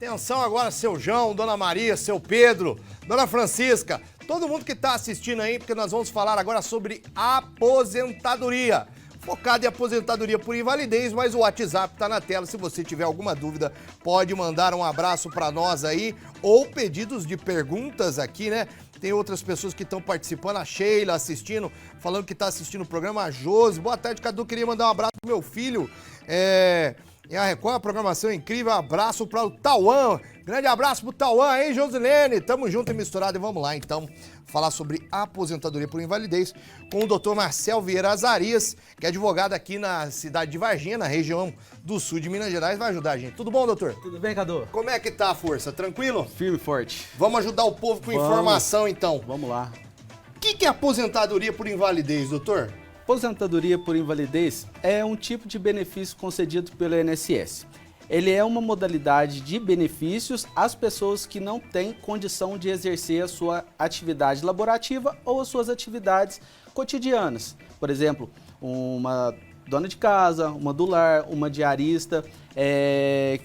Atenção agora, seu João, Dona Maria, seu Pedro, Dona Francisca, todo mundo que está assistindo aí, porque nós vamos falar agora sobre aposentadoria. Focado em aposentadoria por invalidez, mas o WhatsApp está na tela. Se você tiver alguma dúvida, pode mandar um abraço para nós aí, ou pedidos de perguntas aqui, né? Tem outras pessoas que estão participando, a Sheila assistindo, falando que está assistindo o programa, a Josi. Boa tarde, Cadu, queria mandar um abraço pro meu filho, E a Record, a programação é incrível. Abraço para o Tauã. Grande abraço pro Tauã, hein, Josilene? Tamo junto e misturado. E vamos lá, então, falar sobre aposentadoria por invalidez com o Dr. Marcel Vieira Azarias, que é advogado aqui na cidade de Varginha, na região do sul de Minas Gerais. Vai ajudar a gente. Tudo bom, doutor? Tudo bem, Cadu? Como é que tá a força? Tranquilo? Firme e forte. Vamos ajudar o povo com informação, então. Vamos lá. O que é aposentadoria por invalidez, doutor? Aposentadoria por invalidez é um tipo de benefício concedido pelo INSS. Ele é uma modalidade de benefícios às pessoas que não têm condição de exercer a sua atividade laborativa ou as suas atividades cotidianas. Por exemplo, uma dona de casa, uma do lar, uma diarista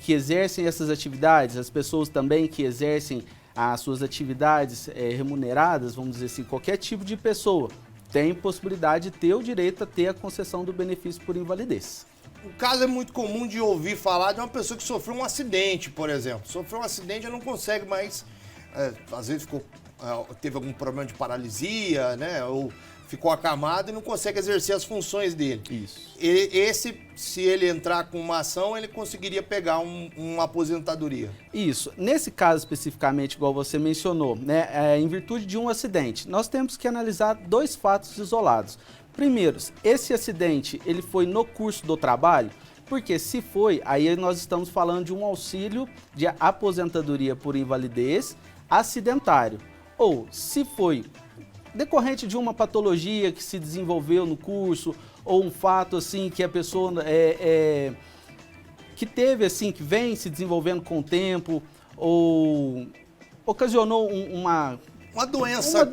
que exercem essas atividades, as pessoas também que exercem as suas atividades remuneradas, vamos dizer assim, qualquer tipo de pessoa tem possibilidade de ter o direito a ter a concessão do benefício por invalidez. O caso é muito comum de ouvir falar de uma pessoa que sofreu um acidente, por exemplo. Sofreu um acidente e não consegue mais, às vezes teve algum problema de paralisia, né? Ou ficou acamado e não consegue exercer as funções dele. Isso. Se ele entrar com uma ação, ele conseguiria pegar uma aposentadoria. Isso. Nesse caso especificamente, igual você mencionou, né, em virtude de um acidente, nós temos que analisar dois fatos isolados. Primeiro, esse acidente ele foi no curso do trabalho? Porque se foi, aí nós estamos falando de um auxílio de aposentadoria por invalidez acidentário. Ou se foi decorrente de uma patologia que se desenvolveu no curso, ou um fato assim que a pessoa que teve assim, que vem se desenvolvendo com o tempo, ou ocasionou uma doença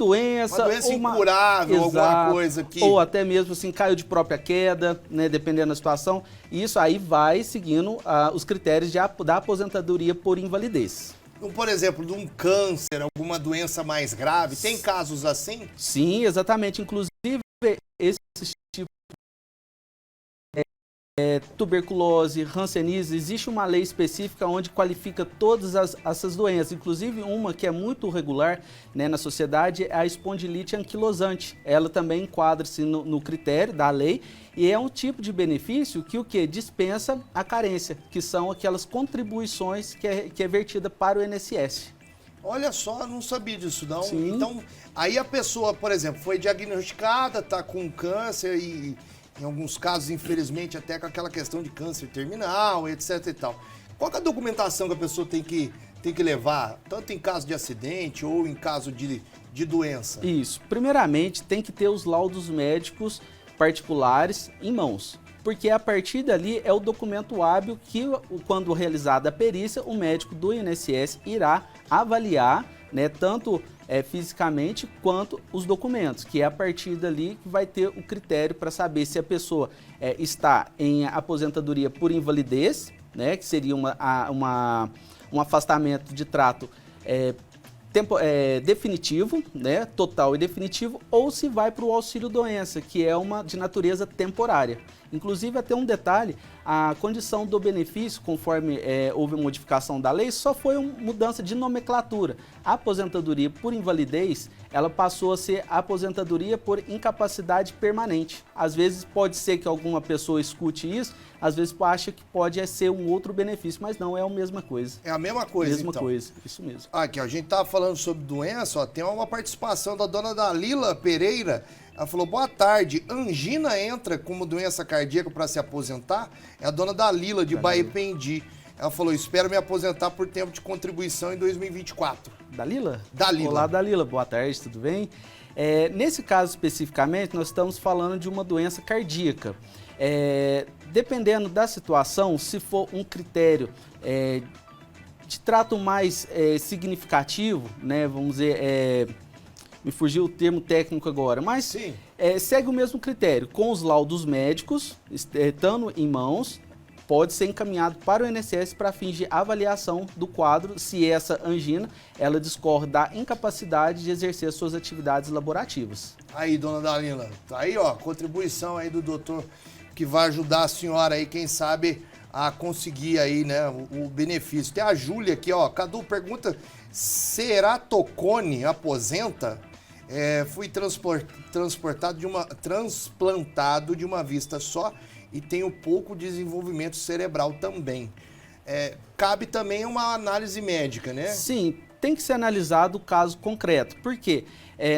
incurável, alguma coisa que... Ou até mesmo assim, caiu de própria queda, né, dependendo da situação. E isso aí vai seguindo os critérios da aposentadoria por invalidez. Por exemplo, de um câncer, alguma doença mais grave, tem casos assim? Sim, exatamente. Inclusive, esse tipo tuberculose, hanseníase, existe uma lei específica onde qualifica todas essas doenças, inclusive uma que é muito regular, né, na sociedade é a espondilite anquilosante. Ela também enquadra-se no critério da lei e é um tipo de benefício que dispensa a carência, que são aquelas contribuições que é vertida para o INSS. Olha só, eu não sabia disso não. Sim. Então, aí a pessoa, por exemplo, foi diagnosticada, está com câncer e em alguns casos, infelizmente, até com aquela questão de câncer terminal, etc e tal. Qual que é a documentação que a pessoa tem que levar, tanto em caso de acidente ou em caso de doença? Isso. Primeiramente, tem que ter os laudos médicos particulares em mãos, porque a partir dali é o documento hábil que, quando realizada a perícia, o médico do INSS irá avaliar, né, tanto fisicamente quanto os documentos, que é a partir dali que vai ter o critério para saber se a pessoa está em aposentadoria por invalidez, né, que seria um afastamento de trato definitivo, né, total e definitivo, ou se vai para o auxílio-doença, que é uma de natureza temporária. Inclusive, até um detalhe, a condição do benefício, conforme houve modificação da lei, só foi uma mudança de nomenclatura. A aposentadoria por invalidez, ela passou a ser a aposentadoria por incapacidade permanente. Às vezes pode ser que alguma pessoa escute isso, às vezes acha que pode ser um outro benefício, mas não, é a mesma coisa. É a mesma coisa, mesma coisa, isso mesmo. Aqui, a gente estava falando sobre doença, ó, tem uma participação da dona Dalila Pereira. Ela falou, boa tarde, angina entra como doença cardíaca para se aposentar? É a dona Dalila, de Baependi. Ela falou, espero me aposentar por tempo de contribuição em 2024. Dalila? Dalila. Olá, Dalila, boa tarde, tudo bem? Nesse caso especificamente, nós estamos falando de uma doença cardíaca. Dependendo da situação, se for um critério de trato mais significativo, né, vamos dizer, me fugiu o termo técnico agora, mas segue o mesmo critério, com os laudos médicos estando em mãos, pode ser encaminhado para o INSS para fins de avaliação do quadro, se essa angina ela discorre da incapacidade de exercer suas atividades laborativas. Aí, dona Dalila, tá aí, ó, contribuição aí do doutor que vai ajudar a senhora aí, quem sabe, a conseguir aí, né, o benefício. Tem a Júlia aqui, ó, Cadu pergunta, ceratocone aposenta? Fui transplantado de uma vista só e tenho pouco desenvolvimento cerebral também. Cabe também uma análise médica, né? Sim, tem que ser analisado o caso concreto. Por quê?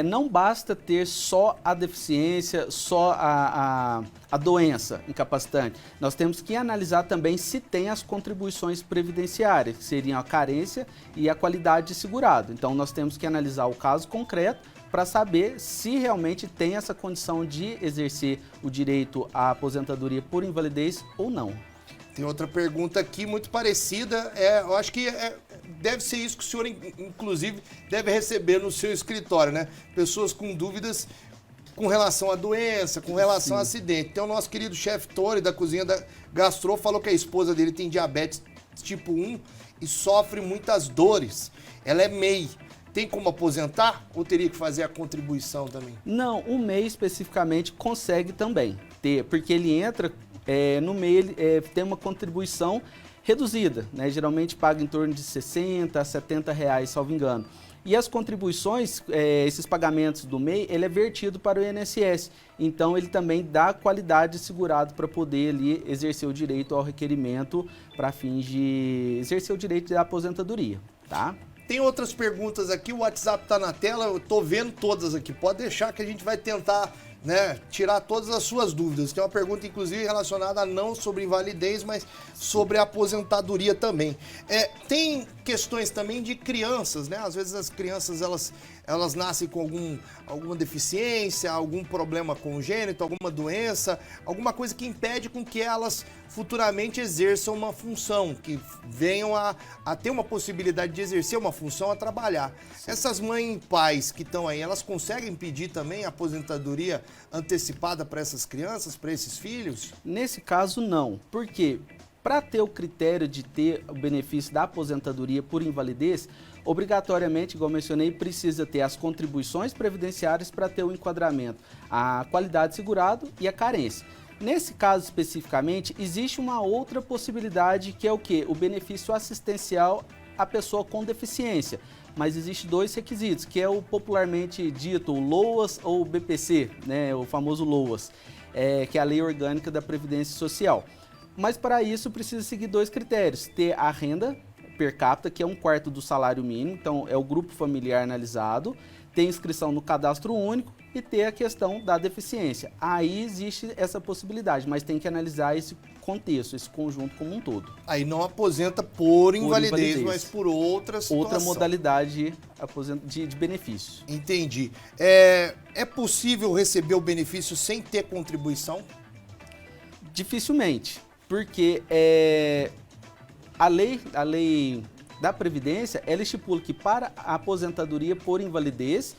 Não basta ter só a deficiência, só a doença incapacitante. Nós temos que analisar também se tem as contribuições previdenciárias, que seriam a carência e a qualidade de segurado. Então, nós temos que analisar o caso concreto para saber se realmente tem essa condição de exercer o direito à aposentadoria por invalidez ou não. Tem outra pergunta aqui muito parecida, eu acho que deve ser isso que o senhor, inclusive, deve receber no seu escritório, né? Pessoas com dúvidas com relação à doença, com relação ao acidente. Então, o nosso querido chefe Tony, da cozinha da Gastro, falou que a esposa dele tem diabetes tipo 1 e sofre muitas dores. Ela é MEI. Tem como aposentar ou teria que fazer a contribuição também? Não, o MEI especificamente consegue também ter, porque ele entra no MEI, ele tem uma contribuição reduzida, né? Geralmente paga em torno de 60 a 70 reais, salvo engano. E as contribuições, esses pagamentos do MEI, ele é vertido para o INSS. Então, ele também dá qualidade de segurado para poder ali exercer o direito ao requerimento para fins de exercer o direito da aposentadoria, tá? Tem outras perguntas aqui, o WhatsApp tá na tela, eu tô vendo todas aqui. Pode deixar que a gente vai tentar, né, tirar todas as suas dúvidas. Tem uma pergunta, inclusive, relacionada não sobre invalidez, mas sobre aposentadoria também. Tem questões também de crianças, né? Às vezes as crianças, elas nascem com alguma deficiência, algum problema congênito, alguma doença, alguma coisa que impede com que elas futuramente exerçam uma função, que venham a ter uma possibilidade de exercer uma função, a trabalhar. Sim. Essas mães e pais que estão aí, elas conseguem pedir também a aposentadoria antecipada para essas crianças, para esses filhos? Nesse caso, não. Por quê? Para ter o critério de ter o benefício da aposentadoria por invalidez, obrigatoriamente, igual mencionei, precisa ter as contribuições previdenciárias para ter o enquadramento, a qualidade de segurado e a carência. Nesse caso especificamente, existe uma outra possibilidade que é o quê? O benefício assistencial à pessoa com deficiência. Mas existe dois requisitos, que é o popularmente dito o LOAS ou o BPC, né? O famoso LOAS, que é a Lei Orgânica da Previdência Social. Mas para isso precisa seguir dois critérios, ter a renda per capita, que é 1/4 do salário mínimo, então é o grupo familiar analisado, ter inscrição no cadastro único e ter a questão da deficiência. Aí existe essa possibilidade, mas tem que analisar esse contexto, esse conjunto como um todo. Aí não aposenta por invalidez, mas por outra situação. Outra modalidade de benefício. Entendi. É possível receber o benefício sem ter contribuição? Dificilmente, porque a lei da Previdência, ela estipula que para a aposentadoria por invalidez,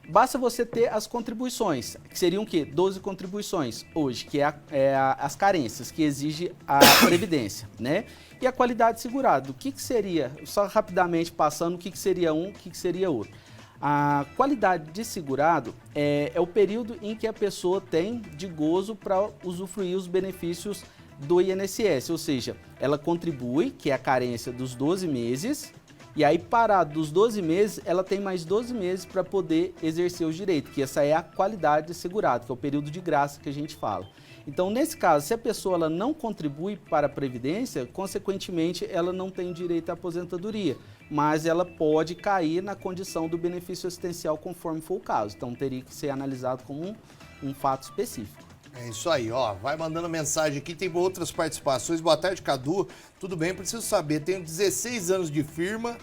basta você ter as contribuições, que seriam o quê? 12 contribuições hoje, que as carências que exige a Previdência, né? E a qualidade segurada, o que seria, só rapidamente passando, o que seria um, o que seria outro. A qualidade de segurado é o período em que a pessoa tem de gozo para usufruir os benefícios do INSS, ou seja, ela contribui, que é a carência dos 12 meses, e aí parado dos 12 meses, ela tem mais 12 meses para poder exercer os direitos, que essa é a qualidade de segurado, que é o período de graça que a gente fala. Então, nesse caso, se a pessoa ela não contribui para a Previdência, consequentemente, ela não tem direito à aposentadoria, mas ela pode cair na condição do benefício assistencial conforme for o caso. Então, teria que ser analisado como um fato específico. É isso aí, ó. Vai mandando mensagem aqui, tem outras participações. Boa tarde, Cadu. Tudo bem? Preciso saber. Tenho 16 anos de firma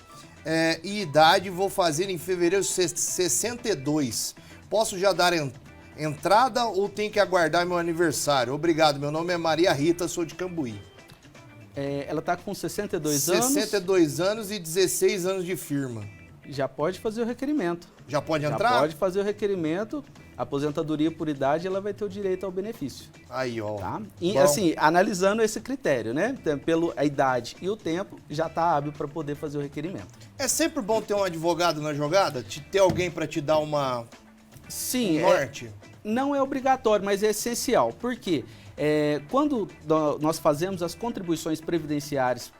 e idade, vou fazer em fevereiro 62. Posso já dar entrada ou tem que aguardar meu aniversário? Obrigado, meu nome é Maria Rita, sou de Cambuí. Ela está com 62 anos. 62 anos e 16 anos de firma. Já pode fazer o requerimento. Já pode entrar? Já pode fazer o requerimento A aposentadoria por idade, ela vai ter o direito ao benefício. Aí, ó. Tá? E, Bom. assim, analisando esse critério, né? Pela idade e o tempo, já está hábil para poder fazer o requerimento. É sempre bom ter um advogado na jogada? Ter alguém para te dar uma Sim, norte? não é obrigatório, mas é essencial. Por quê? Quando nós fazemos as contribuições previdenciárias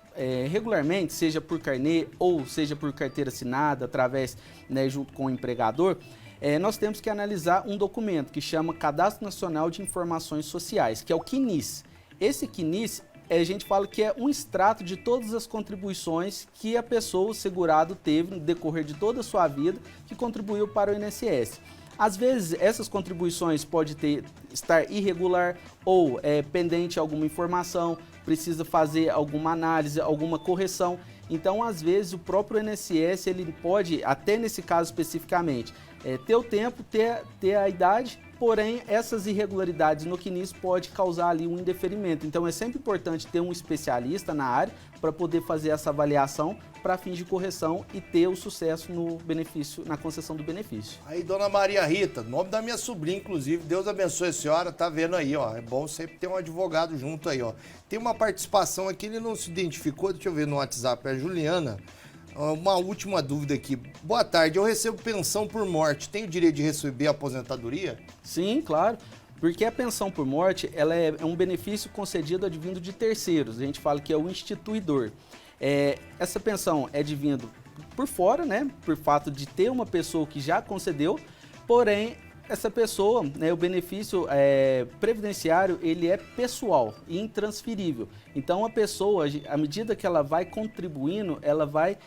regularmente, seja por carnê ou seja por carteira assinada, através, né, junto com o empregador, nós temos que analisar um documento que chama Cadastro Nacional de Informações Sociais, que é o CNIS. Esse CNIS, a gente fala que é um extrato de todas as contribuições que a pessoa, o segurado, teve no decorrer de toda a sua vida, que contribuiu para o INSS. Às vezes, essas contribuições podem estar irregular ou pendente alguma informação, precisa fazer alguma análise, alguma correção. Então, às vezes, o próprio INSS, ele pode, até nesse caso especificamente, ter o tempo, ter a idade, porém, essas irregularidades no CNIS pode causar ali um indeferimento. Então, é sempre importante ter um especialista na área para poder fazer essa avaliação para fins de correção e ter o sucesso no benefício, na concessão do benefício. Aí, dona Maria Rita, nome da minha sobrinha, inclusive, Deus abençoe a senhora, tá vendo aí, ó. É bom sempre ter um advogado junto aí, ó. Tem uma participação aqui, ele não se identificou, deixa eu ver no WhatsApp, é a Juliana. Uma última dúvida aqui. Boa tarde, eu recebo pensão por morte, tenho direito de receber a aposentadoria? Sim, claro. Porque a pensão por morte, ela é um benefício concedido advindo de terceiros. A gente fala que é o instituidor. Essa pensão é advindo por fora, né? Por fato de ter uma pessoa que já concedeu, porém, essa pessoa, né, o benefício previdenciário, ele é pessoal e intransferível. Então, a pessoa, à medida que ela vai contribuindo, ela vai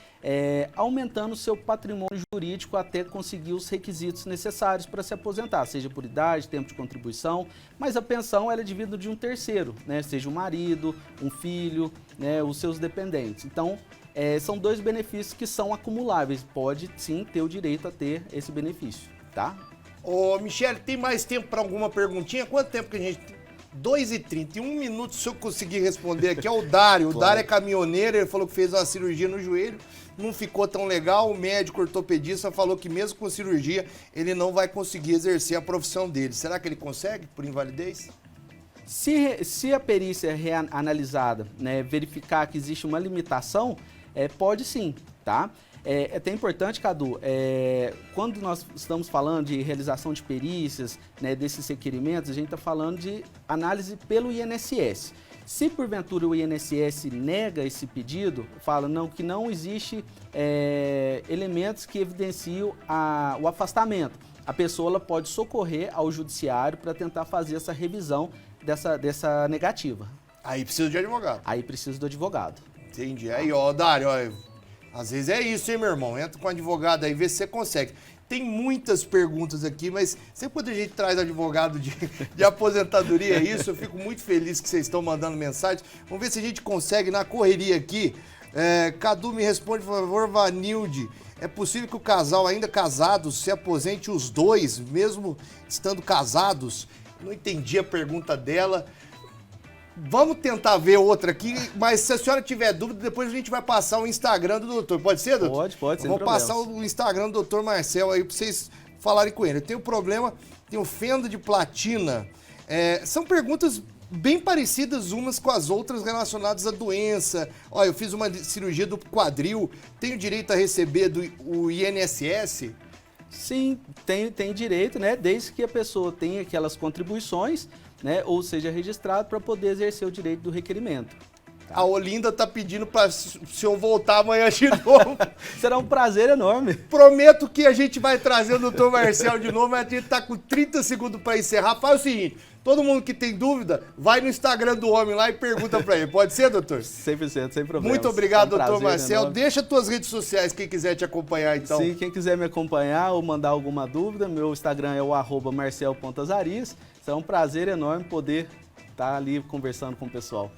aumentando o seu patrimônio jurídico até conseguir os requisitos necessários para se aposentar, seja por idade, tempo de contribuição, mas a pensão ela é devida de um terceiro, né, seja um marido, um filho, né, os seus dependentes. Então, são dois benefícios que são acumuláveis, pode sim ter o direito a ter esse benefício, tá? Ô, Michele, tem mais tempo para alguma perguntinha? Quanto tempo que a gente... 2h30, em 1 minuto, se eu conseguir responder aqui, é o Dário. O Claro. Dário é caminhoneiro, ele falou que fez uma cirurgia no joelho, não ficou tão legal, o médico ortopedista falou que mesmo com cirurgia, ele não vai conseguir exercer a profissão dele. Será que ele consegue, por invalidez? Se a perícia reanalisada, né, verificar que existe uma limitação, pode sim, tá? É até importante, Cadu, quando nós estamos falando de realização de perícias, né, desses requerimentos, a gente está falando de análise pelo INSS. Se porventura o INSS nega esse pedido, fala que não existe elementos que evidenciam o afastamento, a pessoa ela pode socorrer ao judiciário para tentar fazer essa revisão dessa negativa. Aí precisa de advogado. Aí precisa do advogado. Entendi. Aí, ó, Dário, ó, às vezes é isso, hein, meu irmão? Entra com um advogado aí, vê se você consegue. Tem muitas perguntas aqui, mas sempre quando a gente traz advogado de aposentadoria, eu fico muito feliz que vocês estão mandando mensagem. Vamos ver se a gente consegue na correria aqui. Cadu, me responde, por favor, Vanilde. É possível que o casal, ainda casados, se aposente os dois, mesmo estando casados? Não entendi a pergunta dela. Vamos tentar ver outra aqui, mas se a senhora tiver dúvida, depois a gente vai passar o Instagram do doutor. Pode ser, doutor? Pode, sem Vou problemas. passar o Instagram do doutor Marcel aí para vocês falarem com ele. Eu tenho problema, tenho fenda de platina. São perguntas bem parecidas umas com as outras relacionadas à doença. Olha, eu fiz uma cirurgia do quadril, tenho direito a receber o INSS? Sim, tem direito, né? Desde que a pessoa tenha aquelas contribuições, né? Ou seja registrado para poder exercer o direito do requerimento. A Olinda tá pedindo para o senhor voltar amanhã de novo. Será um prazer enorme. Prometo que a gente vai trazer o doutor Marcel de novo, mas a gente tá com 30 segundos para encerrar. Faz o seguinte, todo mundo que tem dúvida, vai no Instagram do homem lá e pergunta para ele. Pode ser, doutor? 100%, sem problema. Muito obrigado, doutor Marcel. Deixa tuas redes sociais, quem quiser te acompanhar, então. Sim, quem quiser me acompanhar ou mandar alguma dúvida, meu Instagram é o @marcel.azarias. Será um prazer enorme poder estar ali conversando com o pessoal.